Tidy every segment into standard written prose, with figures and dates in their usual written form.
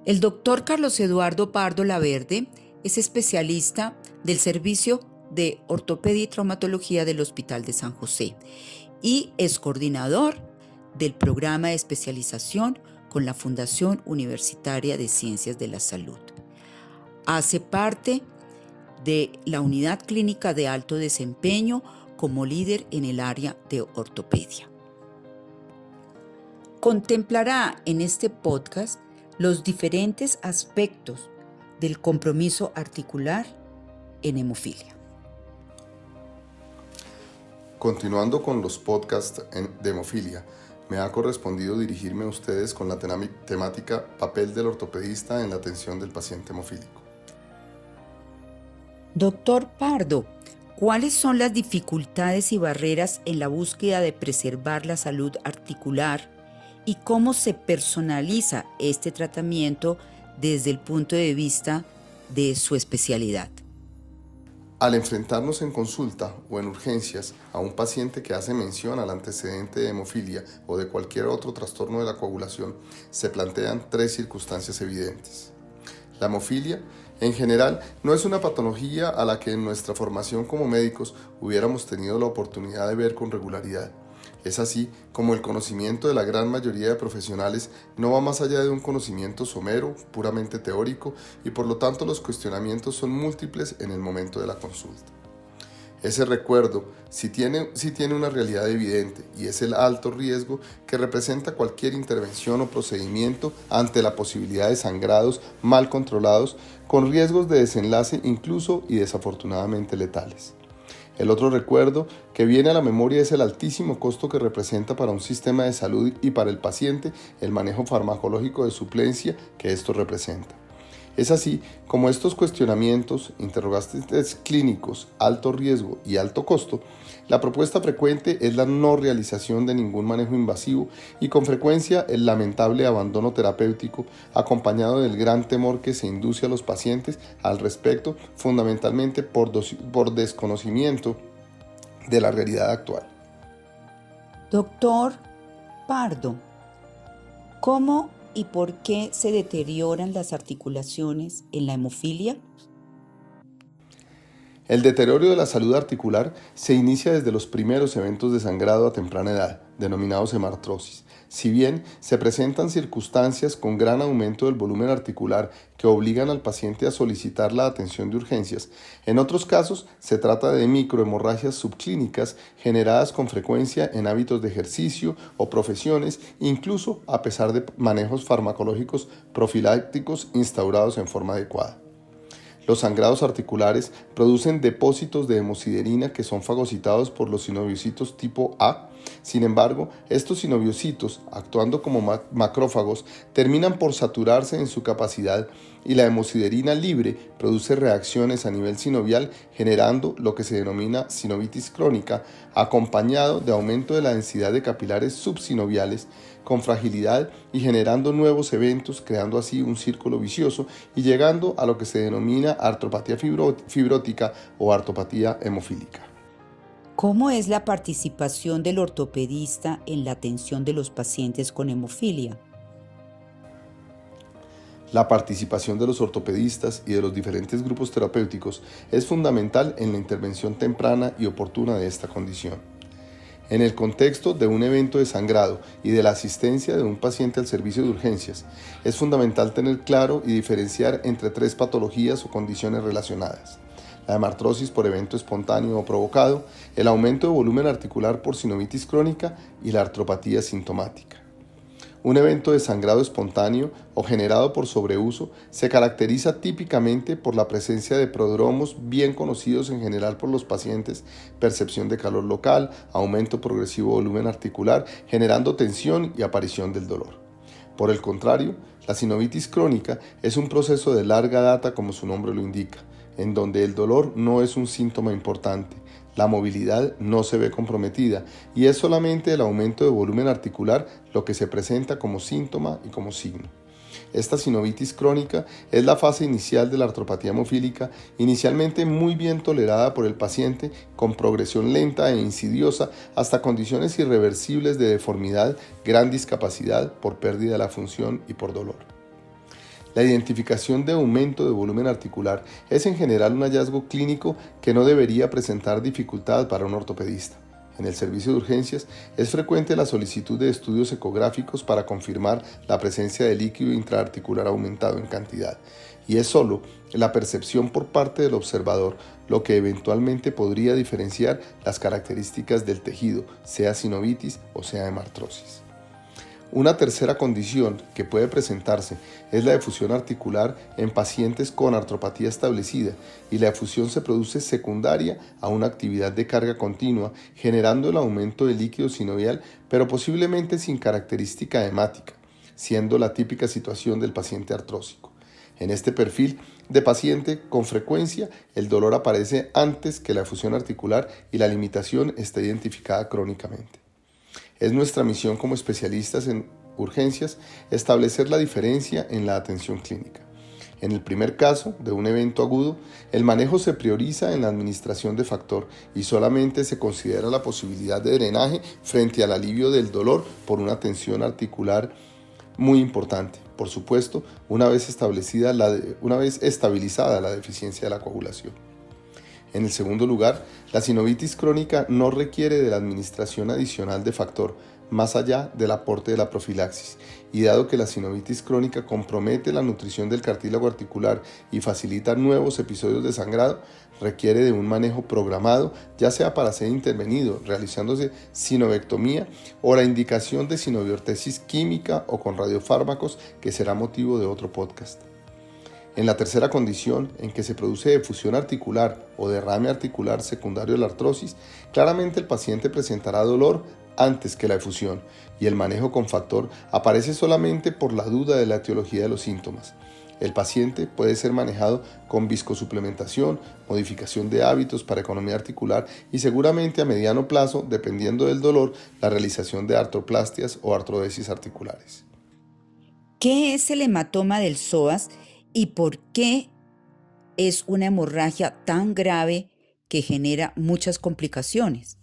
El doctor Carlos Eduardo Pardo Laverde es especialista del Servicio de Ortopedia y Traumatología del Hospital de San José y es coordinador del programa de especialización con la Fundación Universitaria de Ciencias de la Salud. Hace parte de la Unidad Clínica de Alto Desempeño como líder en el área de ortopedia. Contemplará en este podcast los diferentes aspectos del compromiso articular en hemofilia. Continuando con los podcasts de hemofilia, me ha correspondido dirigirme a ustedes con la temática Papel del ortopedista en la atención del paciente hemofílico. Doctor Pardo, ¿cuáles son las dificultades y barreras en la búsqueda de preservar la salud articular y cómo se personaliza este tratamiento desde el punto de vista de su especialidad? Al enfrentarnos en consulta o en urgencias a un paciente que hace mención al antecedente de hemofilia o de cualquier otro trastorno de la coagulación, se plantean tres circunstancias evidentes. La hemofilia, en general, no es una patología a la que en nuestra formación como médicos hubiéramos tenido la oportunidad de ver con regularidad. Es así como el conocimiento de la gran mayoría de profesionales no va más allá de un conocimiento somero, puramente teórico, y por lo tanto los cuestionamientos son múltiples en el momento de la consulta. Ese recuerdo sí tiene una realidad evidente y es el alto riesgo que representa cualquier intervención o procedimiento ante la posibilidad de sangrados mal controlados con riesgos de desenlace incluso y desafortunadamente letales. El otro recuerdo que viene a la memoria es el altísimo costo que representa para un sistema de salud y para el paciente el manejo farmacológico de suplencia que esto representa. Es así como estos cuestionamientos, interrogantes clínicos, alto riesgo y alto costo, la propuesta frecuente es la no realización de ningún manejo invasivo y con frecuencia el lamentable abandono terapéutico acompañado del gran temor que se induce a los pacientes al respecto, fundamentalmente por desconocimiento de la realidad actual. Doctor Pardo, ¿cómo y por qué se deterioran las articulaciones en la hemofilia? El deterioro de la salud articular se inicia desde los primeros eventos de sangrado a temprana edad, denominados hemartrosis. Si bien se presentan circunstancias con gran aumento del volumen articular que obligan al paciente a solicitar la atención de urgencias, en otros casos se trata de microhemorragias subclínicas generadas con frecuencia en hábitos de ejercicio o profesiones, incluso a pesar de manejos farmacológicos profilácticos instaurados en forma adecuada. Los sangrados articulares producen depósitos de hemosiderina que son fagocitados por los sinoviocitos tipo A. Sin embargo, estos sinoviocitos, actuando como macrófagos, terminan por saturarse en su capacidad y la hemosiderina libre produce reacciones a nivel sinovial generando lo que se denomina sinovitis crónica, acompañado de aumento de la densidad de capilares subsinoviales con fragilidad y generando nuevos eventos, creando así un círculo vicioso y llegando a lo que se denomina artropatía fibrótica o artropatía hemofílica. ¿Cómo es la participación del ortopedista en la atención de los pacientes con hemofilia? La participación de los ortopedistas y de los diferentes grupos terapéuticos es fundamental en la intervención temprana y oportuna de esta condición. En el contexto de un evento de sangrado y de la asistencia de un paciente al servicio de urgencias, es fundamental tener claro y diferenciar entre tres patologías o condiciones relacionadas: la hemartrosis por evento espontáneo o provocado, el aumento de volumen articular por sinovitis crónica y la artropatía sintomática. Un evento de sangrado espontáneo o generado por sobreuso se caracteriza típicamente por la presencia de prodromos bien conocidos en general por los pacientes, percepción de calor local, aumento progresivo de volumen articular, generando tensión y aparición del dolor. Por el contrario, la sinovitis crónica es un proceso de larga data como su nombre lo indica, en donde el dolor no es un síntoma importante, la movilidad no se ve comprometida y es solamente el aumento de volumen articular lo que se presenta como síntoma y como signo. Esta sinovitis crónica es la fase inicial de la artropatía hemofílica, inicialmente muy bien tolerada por el paciente, con progresión lenta e insidiosa hasta condiciones irreversibles de deformidad, gran discapacidad por pérdida de la función y por dolor. La identificación de aumento de volumen articular es en general un hallazgo clínico que no debería presentar dificultad para un ortopedista. En el servicio de urgencias es frecuente la solicitud de estudios ecográficos para confirmar la presencia de líquido intraarticular aumentado en cantidad, y es solo la percepción por parte del observador lo que eventualmente podría diferenciar las características del tejido, sea sinovitis o sea hemartrosis. Una tercera condición que puede presentarse es la efusión articular en pacientes con artropatía establecida, y la efusión se produce secundaria a una actividad de carga continua, generando el aumento del líquido sinovial, pero posiblemente sin característica hemática, siendo la típica situación del paciente artrósico. En este perfil de paciente, con frecuencia, el dolor aparece antes que la efusión articular y la limitación está identificada crónicamente. Es nuestra misión como especialistas en urgencias establecer la diferencia en la atención clínica. En el primer caso de un evento agudo, el manejo se prioriza en la administración de factor y solamente se considera la posibilidad de drenaje frente al alivio del dolor por una tensión articular muy importante. Por supuesto, una vez estabilizada la deficiencia de la coagulación. En el segundo lugar, la sinovitis crónica no requiere de la administración adicional de factor, más allá del aporte de la profilaxis, y dado que la sinovitis crónica compromete la nutrición del cartílago articular y facilita nuevos episodios de sangrado, requiere de un manejo programado, ya sea para ser intervenido realizándose sinovectomía o la indicación de sinoviortesis química o con radiofármacos, que será motivo de otro podcast. En la tercera condición, en que se produce efusión articular o derrame articular secundario de la artrosis, claramente el paciente presentará dolor antes que la efusión, y el manejo con factor aparece solamente por la duda de la etiología de los síntomas. El paciente puede ser manejado con viscosuplementación, modificación de hábitos para economía articular y seguramente a mediano plazo, dependiendo del dolor, la realización de artroplastias o artrodesis articulares. ¿Qué es el hematoma del psoas y por qué es una hemorragia tan grave que genera muchas complicaciones?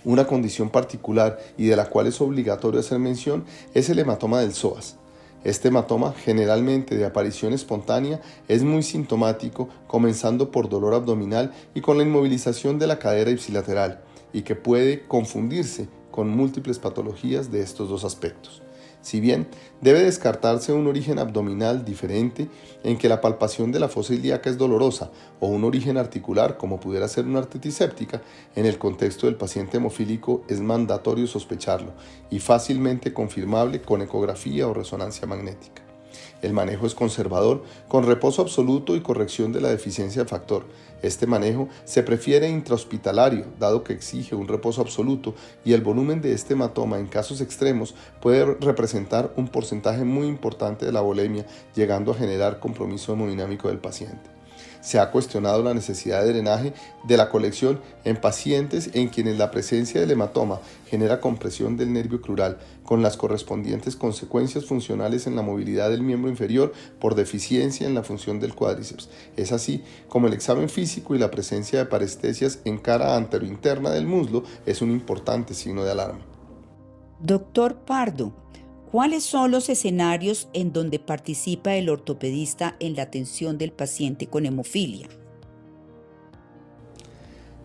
Una condición particular y de la cual es obligatorio hacer mención es el hematoma del psoas. Este hematoma, generalmente de aparición espontánea, es muy sintomático, comenzando por dolor abdominal y con la inmovilización de la cadera ipsilateral, y que puede confundirse con múltiples patologías de estos dos aspectos. Si bien debe descartarse un origen abdominal diferente en que la palpación de la fosa ilíaca es dolorosa, o un origen articular como pudiera ser una artritis séptica, en el contexto del paciente hemofílico es mandatorio sospecharlo y fácilmente confirmable con ecografía o resonancia magnética. El manejo es conservador, con reposo absoluto y corrección de la deficiencia de factor. Este manejo se prefiere intrahospitalario, dado que exige un reposo absoluto, y el volumen de este hematoma en casos extremos puede representar un porcentaje muy importante de la volemia, llegando a generar compromiso hemodinámico del paciente. Se ha cuestionado la necesidad de drenaje de la colección en pacientes en quienes la presencia del hematoma genera compresión del nervio crural, con las correspondientes consecuencias funcionales en la movilidad del miembro inferior por deficiencia en la función del cuádriceps. Es así como el examen físico y la presencia de parestesias en cara anterointerna del muslo es un importante signo de alarma. Doctor Pardo, ¿cuáles son los escenarios en donde participa el ortopedista en la atención del paciente con hemofilia?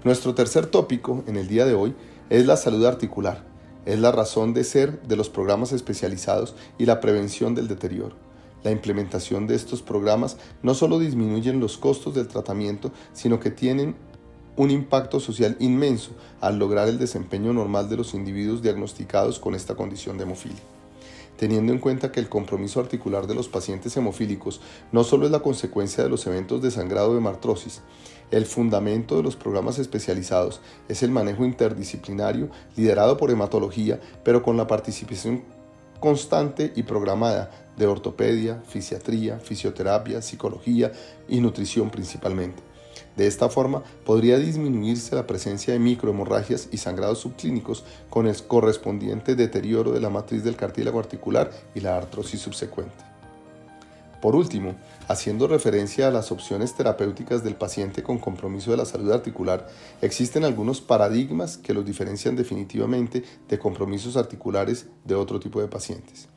Nuestro tercer tópico en el día de hoy es la salud articular. Es la razón de ser de los programas especializados y la prevención del deterioro. La implementación de estos programas no solo disminuyen los costos del tratamiento, sino que tienen un impacto social inmenso al lograr el desempeño normal de los individuos diagnosticados con esta condición de hemofilia. Teniendo en cuenta que el compromiso articular de los pacientes hemofílicos no solo es la consecuencia de los eventos de sangrado o hemartrosis, el fundamento de los programas especializados es el manejo interdisciplinario liderado por hematología, pero con la participación constante y programada de ortopedia, fisiatría, fisioterapia, psicología y nutrición principalmente. De esta forma, podría disminuirse la presencia de microhemorragias y sangrados subclínicos con el correspondiente deterioro de la matriz del cartílago articular y la artrosis subsecuente. Por último, haciendo referencia a las opciones terapéuticas del paciente con compromiso de la salud articular, existen algunos paradigmas que los diferencian definitivamente de compromisos articulares de otro tipo de pacientes.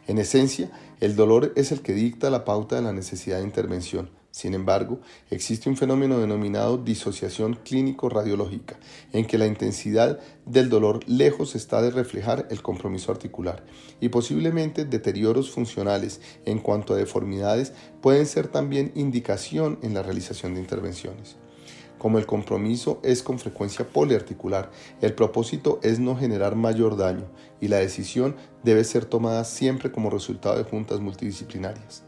En esencia, el dolor es el que dicta la pauta de la necesidad de intervención. Sin embargo, existe un fenómeno denominado disociación clínico-radiológica, en que la intensidad del dolor lejos está de reflejar el compromiso articular, y posiblemente deterioros funcionales en cuanto a deformidades pueden ser también indicación en la realización de intervenciones. Como el compromiso es con frecuencia poliarticular, el propósito es no generar mayor daño y la decisión debe ser tomada siempre como resultado de juntas multidisciplinarias.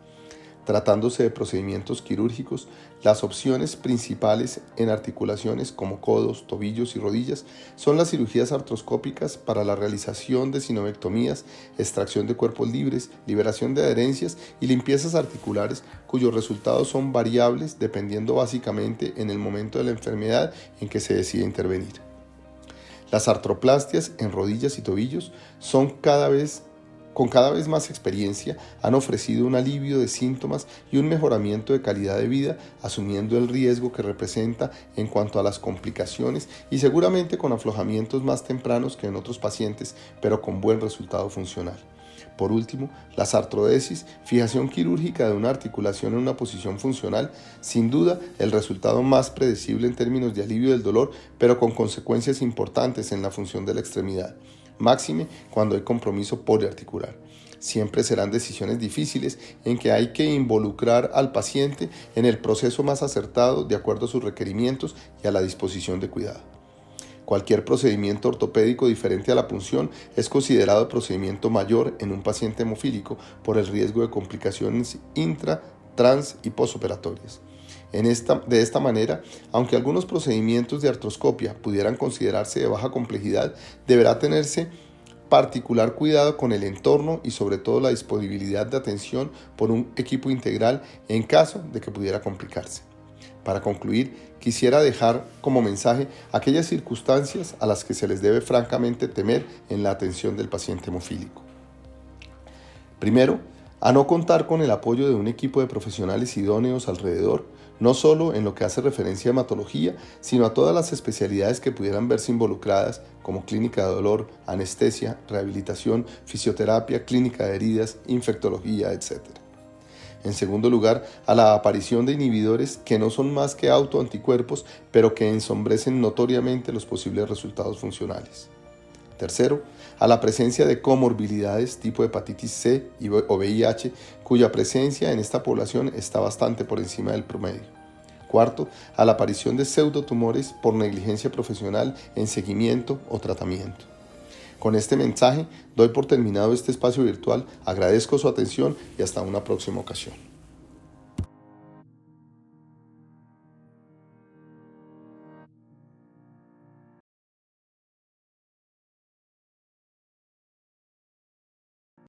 Tratándose de procedimientos quirúrgicos, las opciones principales en articulaciones como codos, tobillos y rodillas son las cirugías artroscópicas para la realización de sinovectomías, extracción de cuerpos libres, liberación de adherencias y limpiezas articulares, cuyos resultados son variables dependiendo básicamente en el momento de la enfermedad en que se decide intervenir. Las artroplastias en rodillas y tobillos con cada vez más experiencia, han ofrecido un alivio de síntomas y un mejoramiento de calidad de vida, asumiendo el riesgo que representa en cuanto a las complicaciones y seguramente con aflojamientos más tempranos que en otros pacientes, pero con buen resultado funcional. Por último, las artrodesis, fijación quirúrgica de una articulación en una posición funcional, sin duda el resultado más predecible en términos de alivio del dolor, pero con consecuencias importantes en la función de la extremidad. Máxime cuando hay compromiso poliarticular. Siempre serán decisiones difíciles en que hay que involucrar al paciente en el proceso más acertado de acuerdo a sus requerimientos y a la disposición de cuidado. Cualquier procedimiento ortopédico diferente a la punción es considerado procedimiento mayor en un paciente hemofílico por el riesgo de complicaciones intra, trans y posoperatorias. De esta manera, aunque algunos procedimientos de artroscopia pudieran considerarse de baja complejidad, deberá tenerse particular cuidado con el entorno y sobre todo la disponibilidad de atención por un equipo integral en caso de que pudiera complicarse. Para concluir, quisiera dejar como mensaje aquellas circunstancias a las que se les debe francamente temer en la atención del paciente hemofílico. Primero, a no contar con el apoyo de un equipo de profesionales idóneos alrededor, no solo en lo que hace referencia a hematología, sino a todas las especialidades que pudieran verse involucradas, como clínica de dolor, anestesia, rehabilitación, fisioterapia, clínica de heridas, infectología, etc. En segundo lugar, a la aparición de inhibidores que no son más que autoanticuerpos, pero que ensombrecen notoriamente los posibles resultados funcionales. Tercero, a la presencia de comorbilidades tipo hepatitis C o VIH, cuya presencia en esta población está bastante por encima del promedio. Cuarto, a la aparición de pseudotumores por negligencia profesional en seguimiento o tratamiento. Con este mensaje doy por terminado este espacio virtual, agradezco su atención y hasta una próxima ocasión.